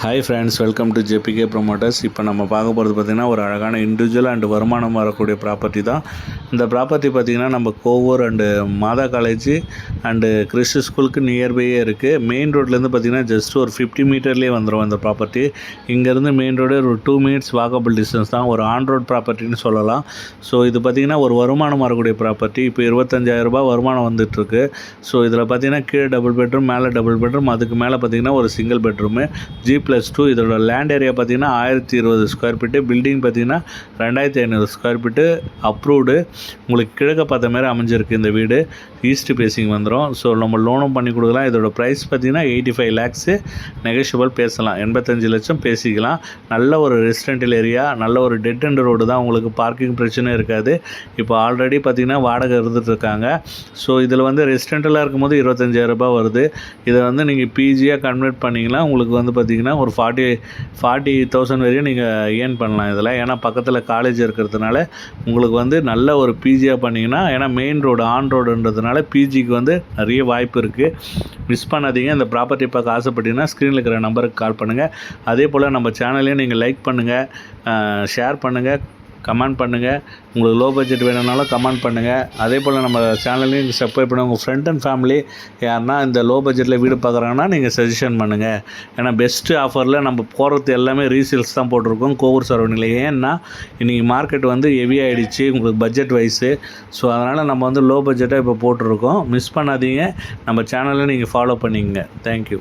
Hi friends, welcome to JBK promoters. இப்போ நம்ம பார்க்க போகிறது பார்த்திங்கன்னா ஒரு அழகான இண்டிவிஜுவல் அண்டு வருமானம் வரக்கூடிய ப்ராப்பர்ட்டி தான். இந்த ப்ராப்பர்ட்டி பார்த்திங்கன்னா நம்ம Kovur and Mata college and கிறிஸ்து ஸ்கூலுக்கு நியர்பையே இருக்குது. மெயின் ரோட்லேருந்து பார்த்திங்கன்னா ஜஸ்ட் ஒரு 50 மீட்டர்லேயே வந்துடும் இந்த ப்ராப்பர்ட்டி. இங்கேருந்து மெயின் ரோடு ஒரு 2 மினிட்ஸ் வாக்கபிள் டிஸ்டன்ஸ் தான். ஒரு ஆன் ரோட் ப்ராப்பர்ட்டின்னு சொல்லலாம். ஸோ இது பார்த்திங்கன்னா ஒரு வருமானம் வரக்கூடிய ப்ராப்பர்ட்டி. இப்போ 25,000 ரூபாய் வருமானம் வந்துட்டுருக்கு. ஸோ இதில் பார்த்திங்கன்னா கீழே டபுள் பெட்ரூம், மேலே டபுள் பெட்ரூம், அதுக்கு மேலே பார்த்திங்கன்னா ஒரு சிங்கிள் பெட்ரூமு G+2. இதோட லேண்ட் ஏரியா பார்த்திங்கன்னா 1020 ஸ்கொயர் ஃபீட்டு. பில்டிங் பார்த்திங்கன்னா 2500 ஸ்கொயர் ஃபீட்டு அப்ரூவ்டு. உங்களுக்கு கிழக்க பார்த்த மாதிரி அமைஞ்சிருக்கு இந்த வீடு. ஈஸ்ட் பேசிங் வந்துடும். ஸோ நம்ம லோனும் பண்ணி கொடுக்கலாம். இதோட ப்ரைஸ் பார்த்திங்கன்னா 85 லேக்ஸு. நெகோஷியபிள் பேசலாம். 85 லட்சம் பேசிக்கலாம். நல்ல ஒரு ரெசிடென்டல் ஏரியா, நல்ல ஒரு டெட் அண்ட் ரோடு தான். உங்களுக்கு பார்க்கிங் பிரச்சனை இருக்காது. இப்போ ஆல்ரெடி பார்த்திங்கன்னா வாடகை இருந்துகிட்ருக்காங்க. ஸோ இதில் வந்து ரெசிடென்டலாக இருக்கும்போது 25,000 ரூபாய் வருது. இதை வந்து நீங்கள் பிஜியாக கன்வெர்ட் பண்ணிங்கன்னா உங்களுக்கு வந்து பார்த்திங்கன்னா ஒரு 40,000 வரையும் நீங்கள் ஏர்ன் பண்ணலாம் இதில். ஏன்னா பக்கத்தில் காலேஜ் இருக்கிறதுனால உங்களுக்கு வந்து நல்ல ஒரு பிஜியாக பண்ணிங்கன்னா, ஏன்னா மெயின் ரோடு ஆன் ரோடுன்றதுனால பிஜிக்கு வந்து நிறைய வாய்ப்பு இருக்குது. மிஸ் பண்ணாதீங்க. இந்த ப்ராப்பர்ட்டி பார்க்க ஆசைப்பட்டீங்கன்னா ஸ்க்ரீனில் இருக்கிற நம்பருக்கு கால் பண்ணுங்கள். அதே போல் நம்ம சேனலையும் நீங்கள் லைக் பண்ணுங்கள், ஷேர் பண்ணுங்கள், கமெண்ட் பண்ணுங்கள். உங்களுக்கு லோ பட்ஜெட் வேணும்னாலும் கமெண்ட் பண்ணுங்கள். அதே போல் நம்ம சேனல்லையும் சப்ஸ்கிரைப் பண்ணுங்கள். உங்கள் ஃப்ரெண்ட் அண்ட் ஃபேமிலி யாருன்னா இந்த லோ பட்ஜெட்டில் வீடு பார்க்குறாங்கன்னா நீங்கள் சஜஷன் பண்ணுங்கள். ஏன்னா பெஸ்ட்டு ஆஃபரில் நம்ம போகிறது எல்லாமே ரீசேல்ஸ் தான் போட்டிருக்கோம் கோவூர் சரௌண்டிங்கில். ஏன்னா இன்றைக்கி மார்க்கெட் வந்து ஹெவி ஆகிடுச்சு உங்களுக்கு பட்ஜெட் வைஸு. ஸோ அதனால் நம்ம வந்து லோ பட்ஜெட்டாக இப்போ போட்டிருக்கோம். மிஸ் பண்ணாதீங்க. நம்ம சேனலை நீங்கள் ஃபாலோ பண்ணிக்கங்க. தேங்க்யூ.